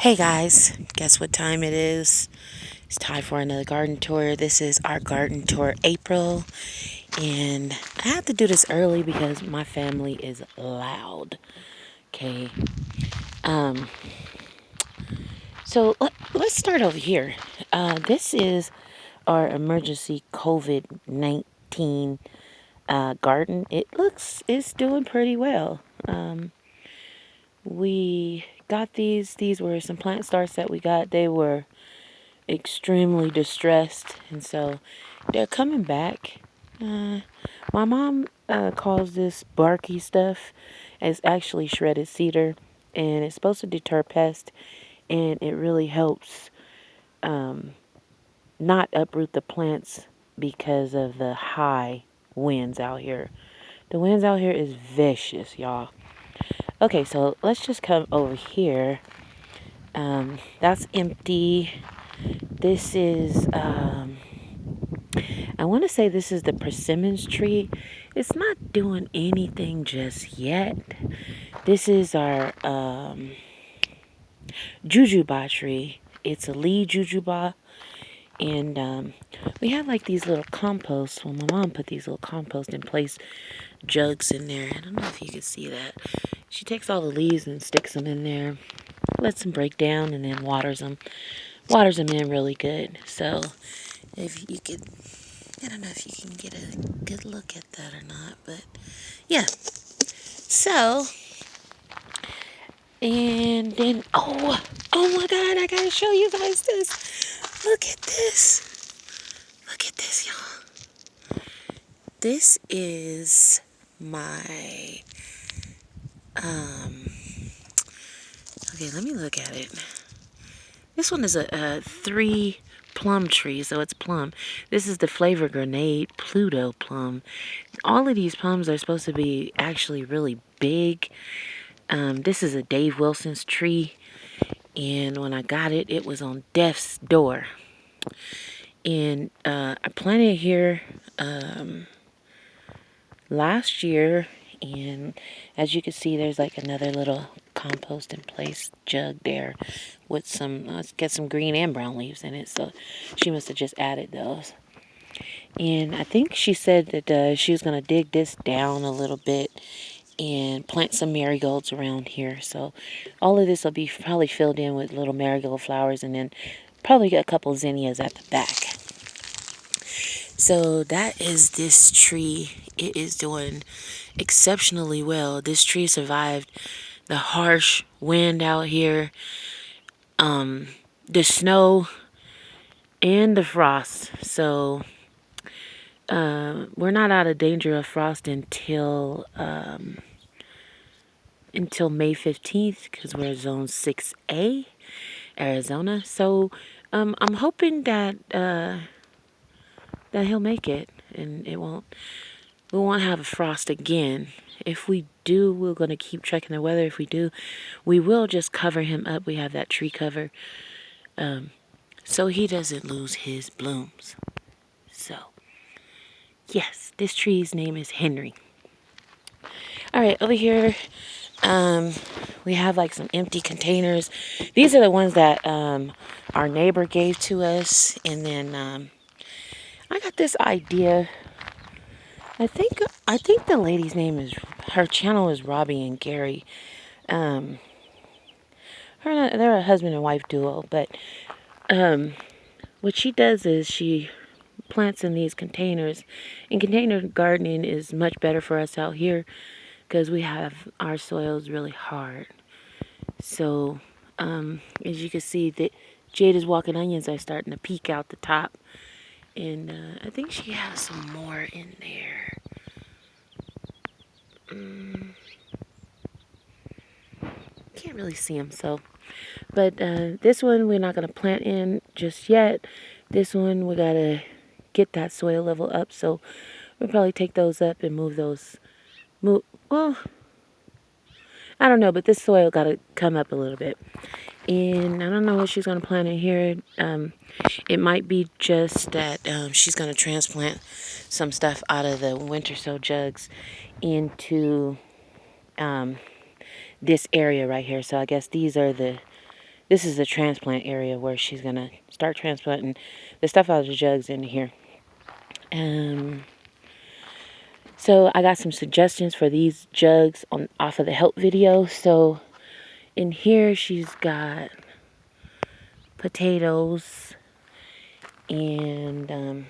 Hey guys, guess what time it is? It's time for another garden tour. This is our garden tour April, and I have to do this early because my family is loud. Okay. Um let's start over here. This is our emergency COVID-19 garden. It's doing pretty well. We got these were some plant starts that we got. They were extremely distressed, and so they're coming back. My mom calls this barky stuff. It's actually shredded cedar, and it's supposed to deter pests, and it really helps not uproot the plants because of the high winds out here. The winds out here is vicious, y'all. Okay, so let's just come over here. That's empty. This is I want to say this is the persimmon tree. It's not doing anything just yet. This is our jujube tree. It's a lead jujube. And we have like these little composts. Well, my mom put these little compost in place jugs in there. I don't know if you can see that. She takes all the leaves and sticks them in there, lets them break down, and then waters them. Waters them in really good. So if you could, I don't know if you can get a good look at that or not, but yeah. So, and then, oh my God, I gotta show you guys this. Look at this. Look at this, y'all. This is my, okay, let me look at it. This one is a 3 plum tree, so it's plum. This is the flavor grenade Pluto Plum. All of these plums are supposed to be actually really big. This is a Dave Wilson's tree, and when I got it, it was on death's door. And I planted it here last year, and as you can see, there's like another little compost in place jug there with some, let's get some green and brown leaves in it. So she must have just added those. And I think she said that she was going to dig this down a little bit and plant some marigolds around here. So all of this will be probably filled in with little marigold flowers, and then probably get a couple zinnias at the back. So that is this tree. It is doing exceptionally well. This tree survived the harsh wind out here, the snow, and the frost. So we're not out of danger of frost until May 15th, because we're zone 6A, Arizona. So I'm hoping that that he'll make it, and we won't have a frost again. If we do, we're going to keep checking the weather. If we do, we will just cover him up. We have that tree cover, so he doesn't lose his blooms. So yes, this tree's name is Henry. All right, over here, we have like some empty containers. These are the ones that our neighbor gave to us, and then I got this idea. I think the lady's name is, her channel is Robbie and Gary. They're a husband and wife duo, but what she does is she plants in these containers, and container gardening is much better for us out here because we have our soils really hard. So as you can see, the Jada's walking onions are starting to peek out the top, and I think she has some more in there. Can't really see them, so, but this one we're not going to plant in just yet. This one we got to get that soil level up, so we'll probably take those up and move those, well, I don't know, but this soil got to come up a little bit. And I don't know what she's going to plant in here. It might be just that she's going to transplant some stuff out of the winter sow jugs into this area right here. So I guess this this is the transplant area where she's gonna start transplanting the stuff out of the jugs into here. So I got some suggestions for these jugs off of the help video. So in here she's got potatoes and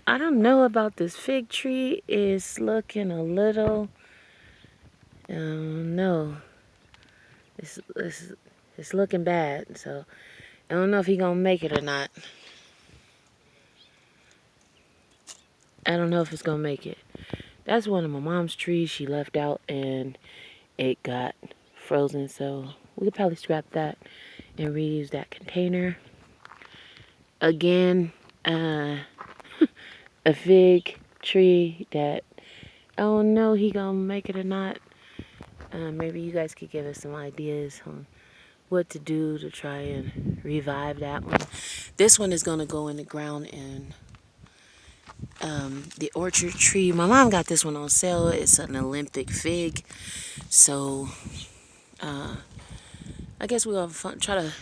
I don't know about this fig tree. It's looking a little no. It's looking bad, so I don't know if he gonna make it or not. I don't know if it's gonna make it. That's one of my mom's trees she left out and it got frozen, so we could probably scrap that and reuse that container. Again, a fig tree that I don't know he gonna make it or not. Maybe you guys could give us some ideas on what to do to try and revive that one. This one is gonna go in the ground in the orchard tree. My mom got this one on sale. It's an Olympic fig, so I guess we're gonna try to.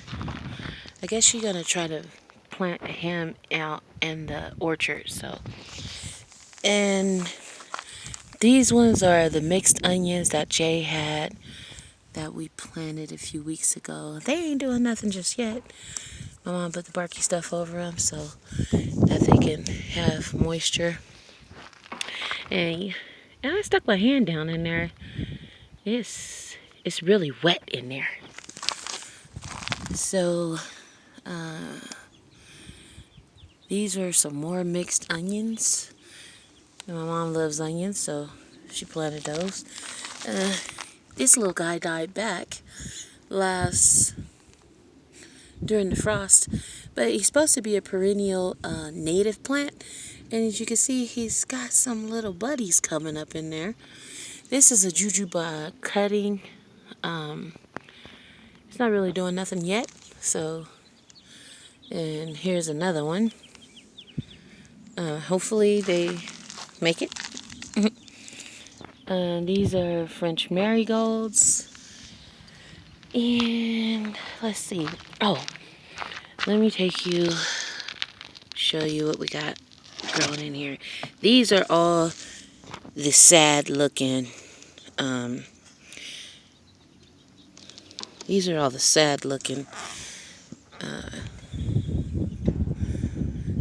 I guess she's gonna try to plant him out in the orchard. So, and these ones are the mixed onions that Jay had that we planted a few weeks ago. They ain't doing nothing just yet. My mom put the barky stuff over them so that they can have moisture. And I stuck my hand down in there. It's really wet in there. So these are some more mixed onions. And my mom loves onions, so she planted those. This little guy died back during the frost, but he's supposed to be a perennial native plant, and as you can see, he's got some little buddies coming up in there. This is a jujube cutting. It's not really doing nothing yet, so, and here's another one. Hopefully they make it. These are French marigolds. And let's see. Oh, let me show you what we got growing in here. These are all the sad looking,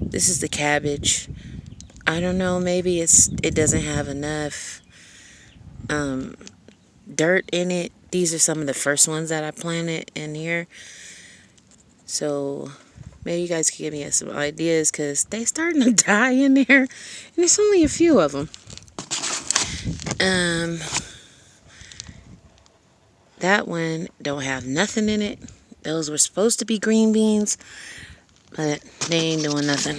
this is the cabbage. I don't know, maybe it doesn't have enough dirt in it. These are some of the first ones that I planted in here. So maybe you guys can give me some ideas because they starting to die in there. And there's only a few of them. That one don't have nothing in it. Those were supposed to be green beans, but they ain't doing nothing.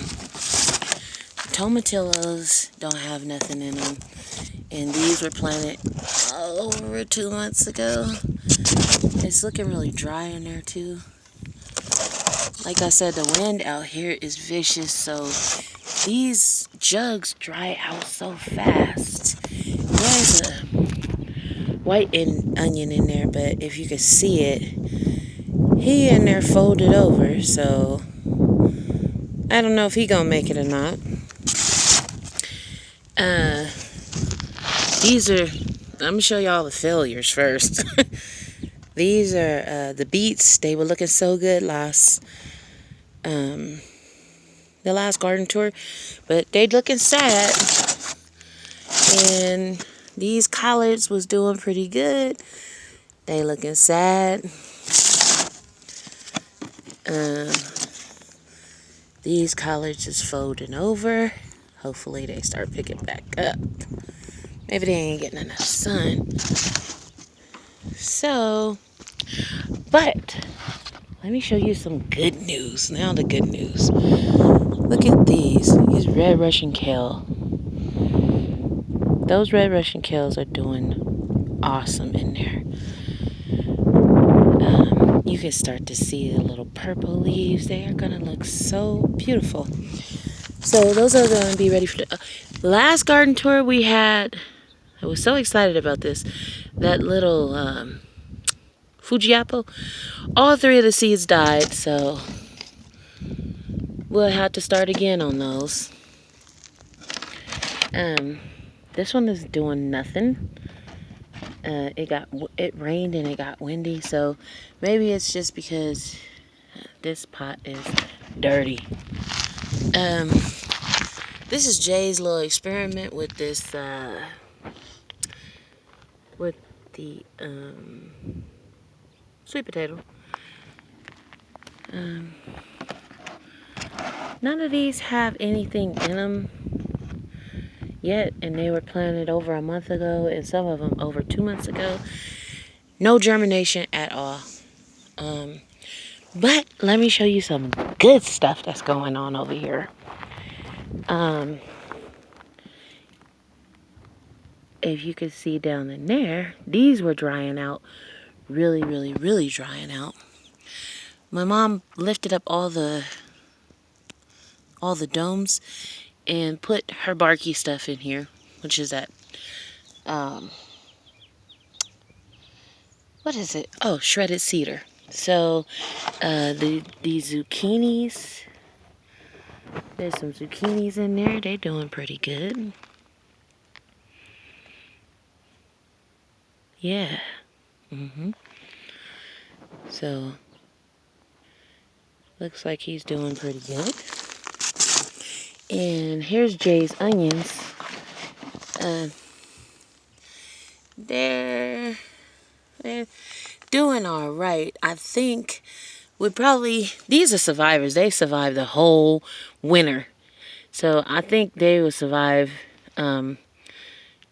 Tomatillos don't have nothing in them. And these were planted over 2 months ago. It's looking really dry in there too. Like I said, the wind out here is vicious, so these jugs dry out so fast. There's a white onion in there, but if you could see it, he in there folded over, so I don't know if he gonna make it or not. These are, I'm gonna show y'all the failures first. These are the beets. They were looking so good the last garden tour, but they looking sad. And these collards was doing pretty good. They looking sad. These collards is folding over. Hopefully they start picking back up. Maybe they ain't getting enough sun. So, but let me show you some good news. Now the good news. Look at these red Russian kale. Those red Russian kales are doing awesome in there. You can start to see the little purple leaves. They are going to look so beautiful. So those are going to be ready for the last garden tour we had. I was so excited about this. That little Fuji apple. All 3 of the seeds died, so we'll have to start again on those. This one is doing nothing. It rained and it got windy, so maybe it's just because this pot is dirty. This is Jay's little experiment with this with the sweet potato. None of these have anything in them yet, and they were planted over a month ago, and some of them over 2 months ago. No germination at all. But let me show you some good stuff that's going on over here. If you could see down in there, these were drying out. Really, really, really drying out. My mom lifted up all the domes and put her barky stuff in here, which is that what is it? Oh, shredded cedar. So the zucchinis, there's some zucchinis in there. They're doing pretty good. Yeah. So looks like he's doing pretty good. And here's Jay's onions. They're doing all right. I think these are survivors. They survived the whole winter. So I think they will survive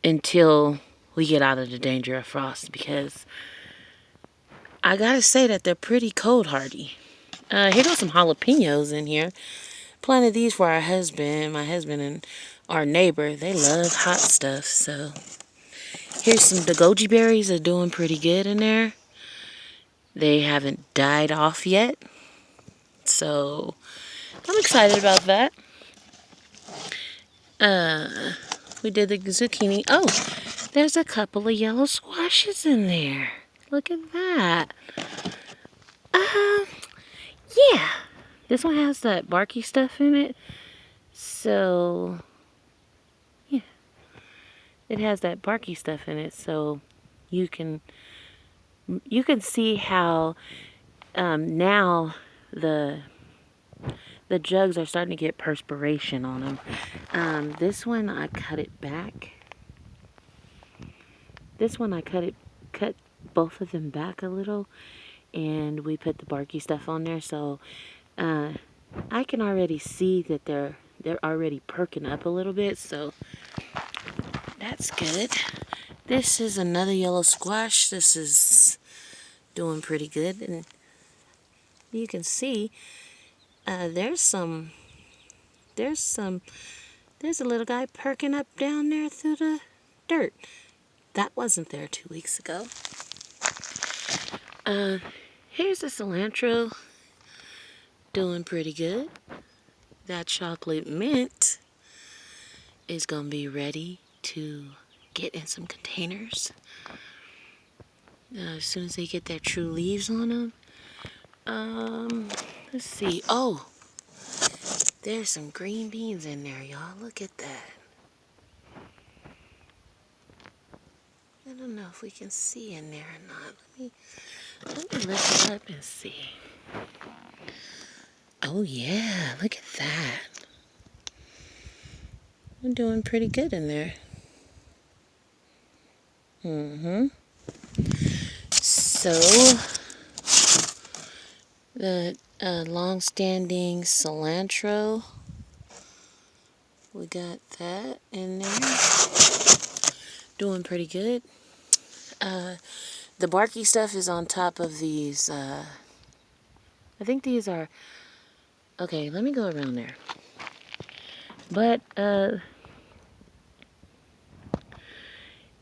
until we get out of the danger of frost, because I gotta say that they're pretty cold hardy. Here goes some jalapenos in here. Planted these for our husband. My husband and our neighbor, they love hot stuff. So here's some goji berries. Are doing pretty good in there. They haven't died off yet, so I'm excited about that. We did the zucchini. Oh, there's a couple of yellow squashes in there. Look at that. Yeah. This one has that barky stuff in it. So, yeah. It has that barky stuff in it, so you can see how now the jugs are starting to get perspiration on them. This one I cut it back. This one I cut both of them back a little, and we put the barky stuff on there, so I can already see that they're already perking up a little bit, so that's good. This is another yellow squash. This is doing pretty good, and you can see there's a little guy perking up down there through the dirt. That wasn't there 2 weeks ago. Here's the cilantro, doing pretty good. That chocolate mint is gonna be ready to get in some containers as soon as they get their true leaves on them. Let's see. Oh, there's some green beans in there, y'all. Look at that. I don't know if we can see in there or not. Let me lift it up and see. Oh yeah, look at that. I'm doing pretty good in there. So the long-standing cilantro, we got that in there. Doing pretty good. The barky stuff is on top of these. I think these are... Okay, let me go around there. But,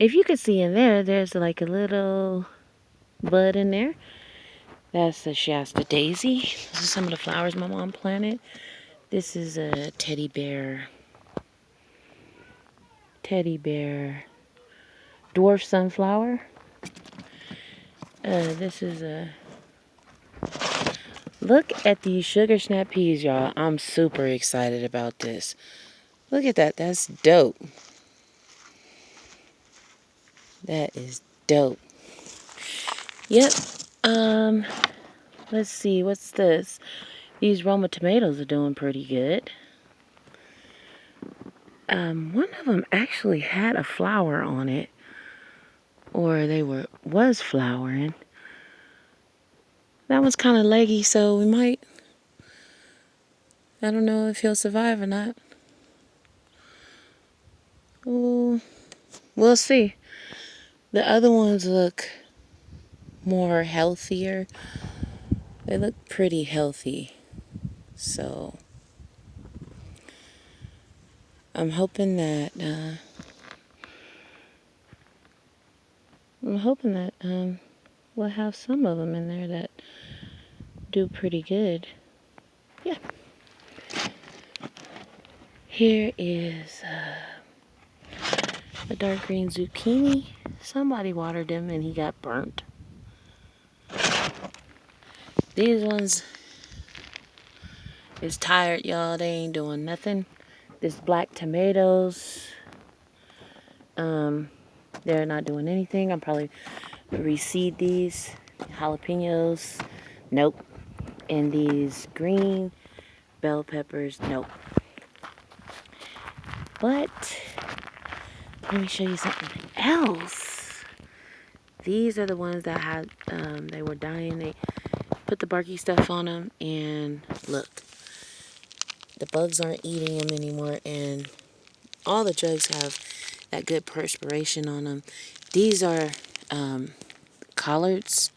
if you could see in there, there's like a little bud in there. That's the Shasta daisy. This is some of the flowers my mom planted. This is a teddy bear dwarf sunflower. This is a... Look at these sugar snap peas, y'all. I'm super excited about this. Look at that. That's dope. That is dope. Yep. Let's see. What's this? These Roma tomatoes are doing pretty good. One of them actually had a flower on it. Or was flowering. That one's kind of leggy, so we might... I don't know if he'll survive or not. Ooh, we'll see. The other ones look more healthier. They look pretty healthy. So I'm hoping that we'll have some of them in there that do pretty good. Yeah. Here is a dark green zucchini. Somebody watered him and he got burnt. These ones is tired, y'all. They ain't doing nothing. This black tomatoes, they're not doing anything. I'm probably reseed these. Jalapenos, nope. And these green bell peppers, nope. But let me show you something else. These are the ones that had they were dying. They put the barky stuff on them, and look, the bugs aren't eating them anymore, and all the jugs have that good perspiration on them. These are collards.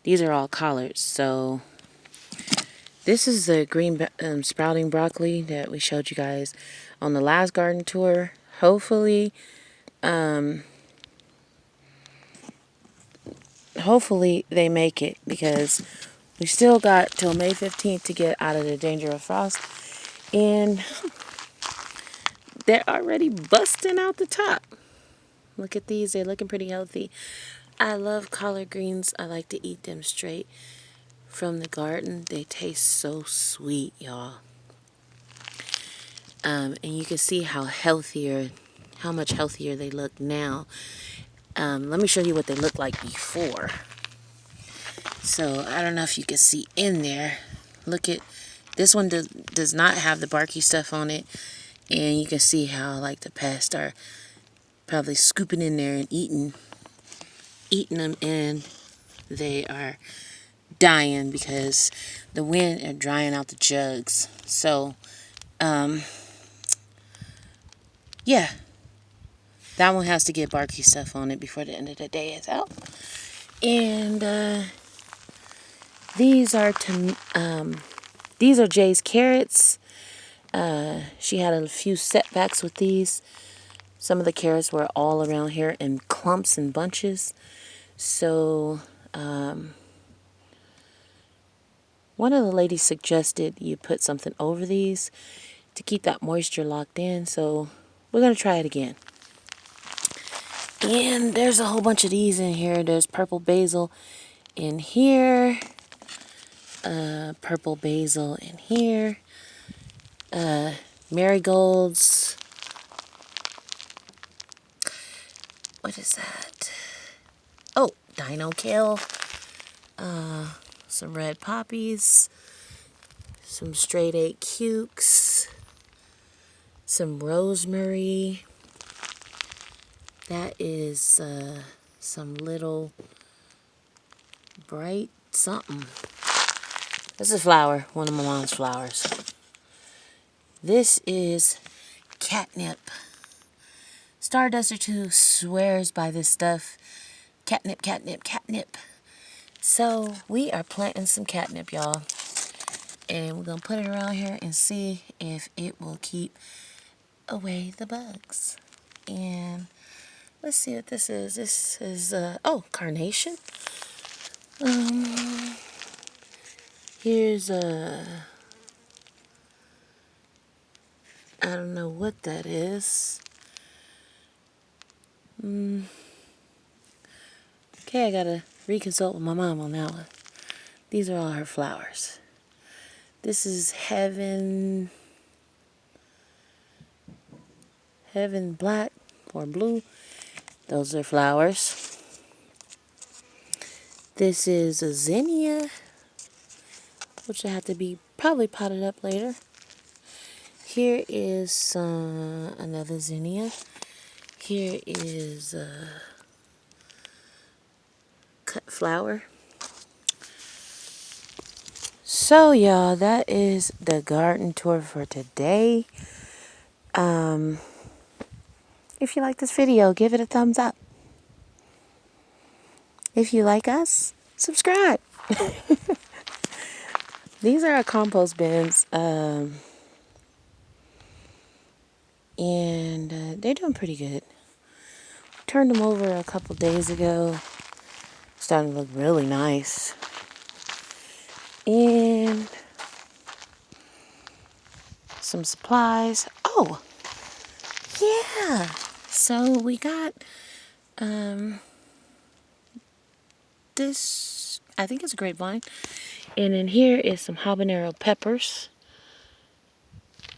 These are all collards. So this is the green sprouting broccoli that we showed you guys on the last garden tour. Hopefully they make it, because we still got till May 15th to get out of the danger of frost, and they're already busting out the top. Look at these. They're looking pretty healthy. I love collard greens. I like to eat them straight from the garden. They taste so sweet, y'all. And you can see how much healthier they look now. Let me show you what they look like before. So I don't know if you can see in there. Look at this one. Does not have the barky stuff on it, and you can see how like the pests are probably scooping in there and eating them, and they are dying because the wind are drying out the jugs. So yeah, that one has to get barky stuff on it before the end of the day is out. And these are Jay's carrots. She had a few setbacks with these. Some of the carrots were all around here in clumps and bunches. So one of the ladies suggested you put something over these to keep that moisture locked in. So we're going to try it again. And there's a whole bunch of these in here. There's purple basil in here. Purple basil in here. Marigolds. What is that? Oh, dino kale. Some red poppies. Some straight 8 cukes. Some rosemary. That is some little bright something. This is a flower, one of my mom's flowers. This is catnip. Starduster 2 swears by this stuff. Catnip, catnip, catnip. So we are planting some catnip, y'all. And we're going to put it around here and see if it will keep away the bugs. And let's see what this is. This is, carnation. Here's I don't know what that is. Okay, I gotta reconsult with my mom on that one. These are all her flowers. This is Heaven Black or Blue. Those are flowers. This is a zinnia, which will have to be probably potted up later. Here is another zinnia. Here is a cut flower. So y'all, that is the garden tour for today. If you like this video, give it a thumbs up. If you like us, subscribe. These are our compost bins, and they're doing pretty good. Turned them over a couple days ago. Starting to look really nice. And some supplies. Oh, yeah. So we got this, I think it's a grapevine. And in here is some habanero peppers.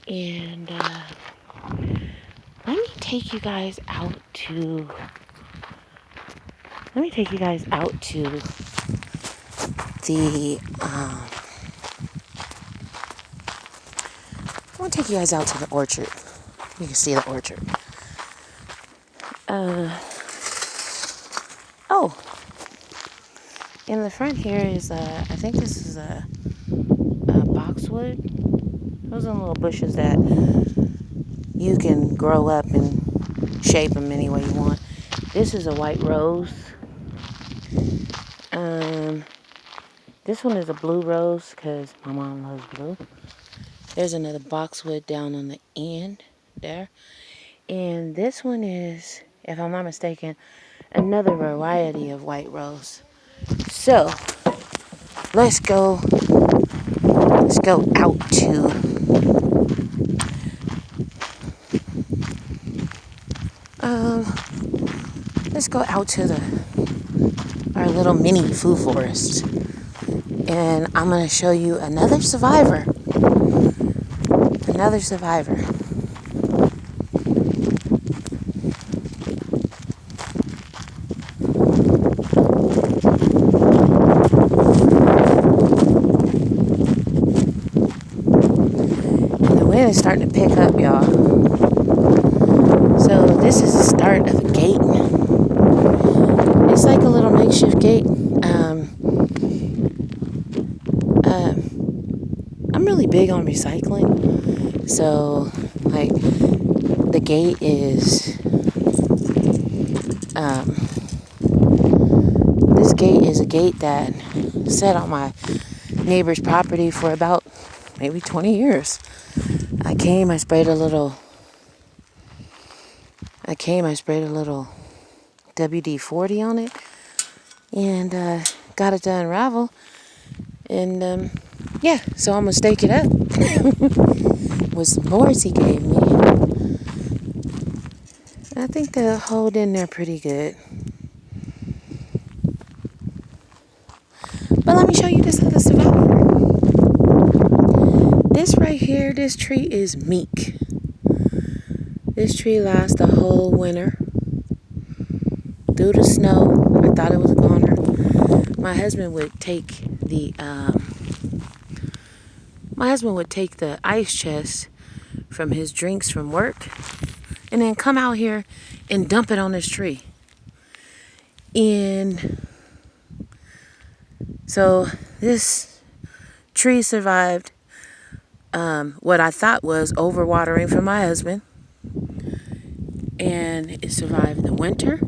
And let me take you guys out to the I want to take you guys out to the orchard. You can see the orchard. Oh, in the front here is I think this is a boxwood. Those are little bushes that you can grow up and shape them any way you want. This is a white rose. This one is a blue rose because my mom loves blue. There's another boxwood down on the end there. And this one is, if I'm not mistaken, another variety of white rose. So, let's go out to our little mini food forest. And I'm going to show you another survivor. Another survivor. And the wind is starting to pick up, y'all. So this is the start of a gate. It's like a little makeshift gate. I'm really big on recycling. So, like, the gate is, this gate is a gate that sat on my neighbor's property for about maybe 20 years. I sprayed a little WD-40 on it and got it to unravel. And yeah, so I'm gonna stake it up with some boards he gave me. I think they'll hold in there pretty good. But let me show you this other survivor. This right here, this tree is Meek. This tree lasts the whole winter. Through the snow, I thought it was a goner. My husband would take the ice chest from his drinks from work and then come out here and dump it on this tree. And so this tree survived what I thought was overwatering from my husband. And it survived the winter.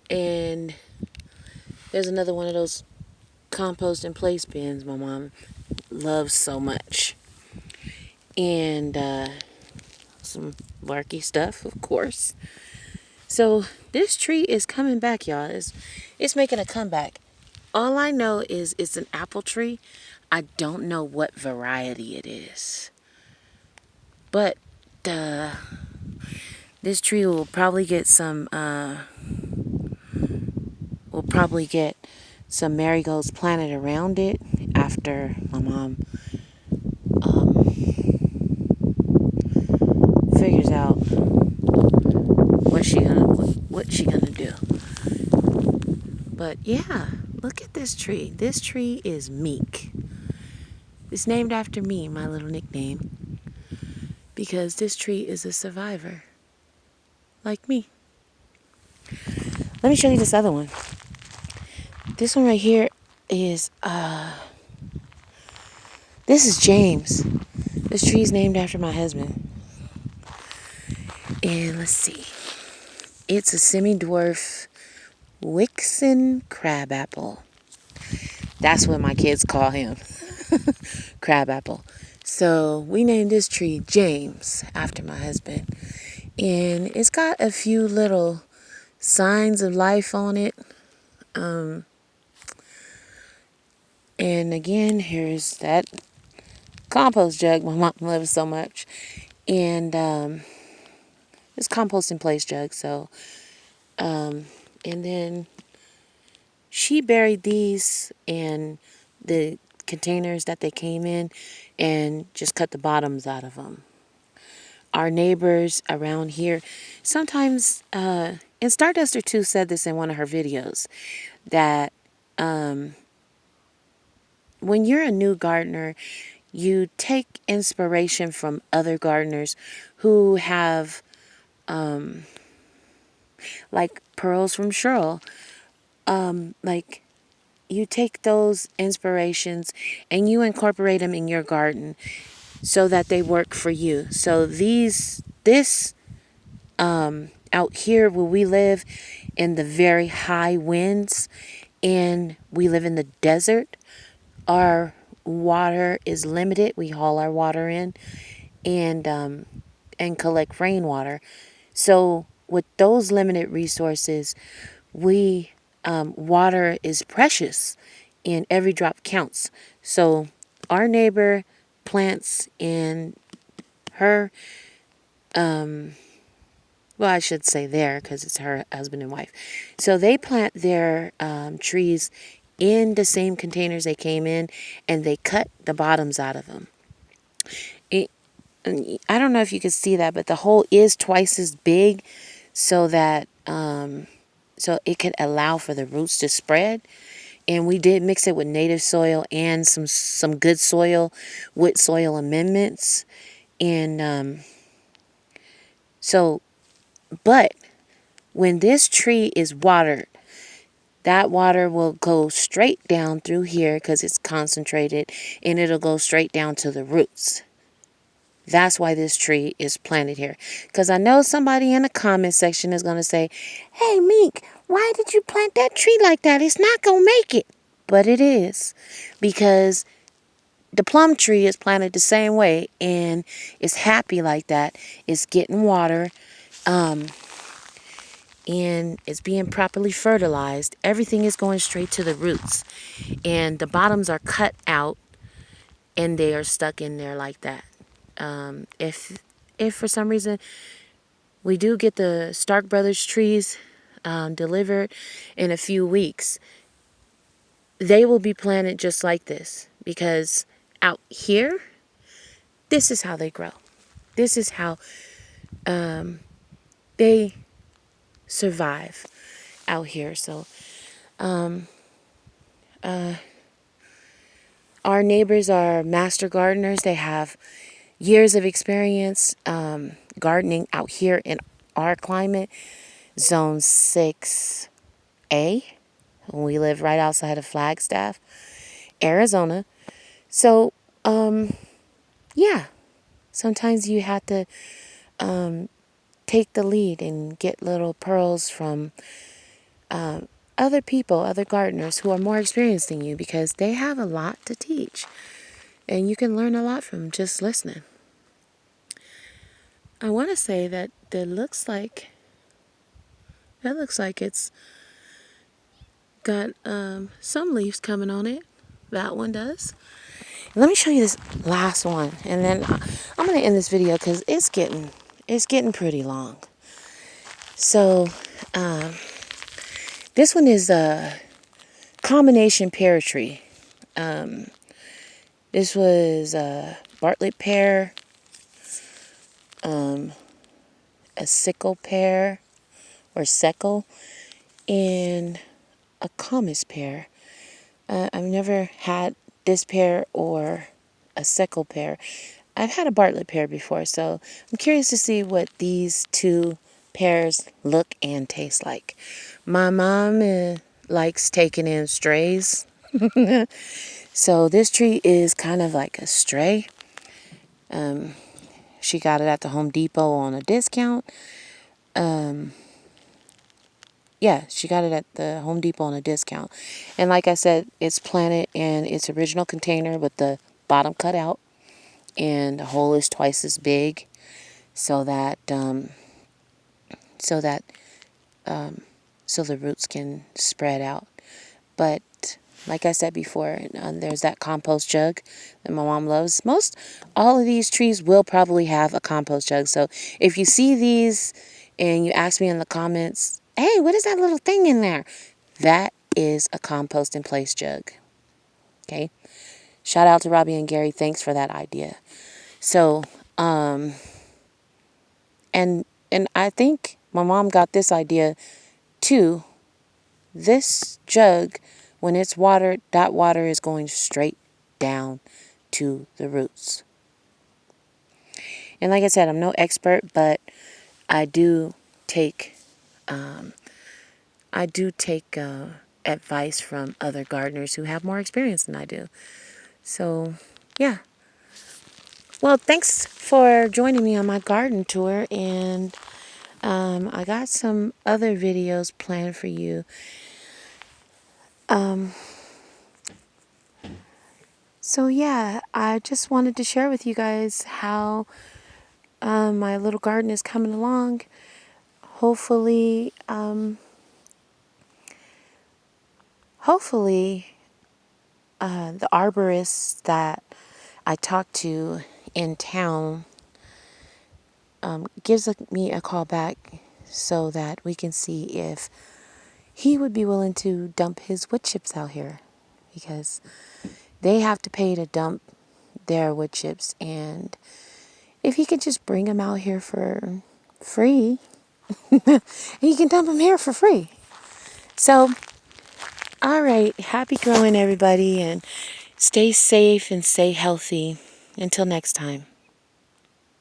And there's another one of those compost and place bins my mom loves so much. And some larky stuff, of course. So this tree is coming back, y'all. It's making a comeback. All I know is it's an apple tree. I don't know what variety it is. But this tree will probably get some we'll probably get some marigolds planted around it after my mom figures out what she gonna do. But yeah, look at this tree. This tree is Meek. It's named after me, my little nickname, because this tree is a survivor, like me. Let me show you this other one. This one right here is this is James. This tree is named after my husband. And let's see. It's a semi-dwarf Wixen crabapple. That's what my kids call him. Crabapple. So we named this tree James after my husband. And it's got a few little signs of life on it. And again, here's that compost jug my mom loves so much. And it's compost in place jug. So, and then she buried these in the containers that they came in and just cut the bottoms out of them. Our neighbors around here, sometimes, and Starduster 2 said this in one of her videos, that when you're a new gardener, you take inspiration from other gardeners who have, like Pearls from Cheryl, like you take those inspirations and you incorporate them in your garden so that they work for you. So this out here where we live in the very high winds and we live in the desert, our water is limited. We haul our water in and collect rainwater. So with those limited resources, we water is precious and every drop counts. So our neighbor plants in her well, I should say there because it's her husband and wife. So they plant their trees in the same containers they came in, and they cut the bottoms out of them. I don't know if you can see that, but the hole is twice as big so that so it could allow for the roots to spread. And we did mix it with native soil and some good soil with soil amendments. And but when this tree is watered, that water will go straight down through here because it's concentrated, and it'll go straight down to the roots. That's why this tree is planted here. Because I know somebody in the comment section is going to say, "Hey, Meek, why did you plant that tree like that? It's not going to make it." But it is. Because the plum tree is planted the same way, and it's happy like that. It's getting water. And it's being properly fertilized. Everything is going straight to the roots. And the bottoms are cut out, and they are stuck in there like that. If for some reason we do get the Stark Brothers trees delivered in a few weeks, they will be planted just like this, because out here, this is how they grow. This is how they survive out here. So our neighbors are master gardeners. They have years of experience gardening out here in our climate, zone 6A. We live right outside of Flagstaff, Arizona. So yeah, sometimes you have to take the lead and get little pearls from other people, other gardeners who are more experienced than you, because they have a lot to teach and you can learn a lot from just listening. I want to say that it looks like it's got some leaves coming on it. That one does. Let me show you this last one, and then I'm going to end this video because it's getting pretty long. So This one is a combination pear tree. This was a Bartlett pear, a sickle pear or seckle, and a compost pear. I've never had this pear or a seckle pear. I've had a Bartlett pear before, so I'm curious to see what these two pears look and taste like. My mom likes taking in strays, so this tree is kind of like a stray. She got it at the Home Depot on a discount. Yeah, she got it at the Home Depot on a discount. And like I said, it's planted in its original container with the bottom cut out, and the hole is twice as big, so that so that so the roots can spread out. But like I said before, there's that compost jug that my mom loves. Most all of these trees will probably have a compost jug. So if you see these and you ask me in the comments, hey, what is that little thing in there? That is a compost in place jug. Okay. Shout out to Robbie and Gary. Thanks for that idea. So, and I think my mom got this idea too. This jug, when it's watered, that water is going straight down to the roots. And like I said, I'm no expert, but I do take advice from other gardeners who have more experience than I do. So, yeah. Well, thanks for joining me on my garden tour, and I got some other videos planned for you. So yeah, I just wanted to share with you guys how my little garden is coming along. Hopefully, the arborist that I talked to in town gives me a call back so that we can see if he would be willing to dump his wood chips out here, because they have to pay to dump their wood chips, and if he could just bring them out here for free, he can dump them here for free. So, all right, happy growing, everybody, and stay safe and stay healthy. Until next time.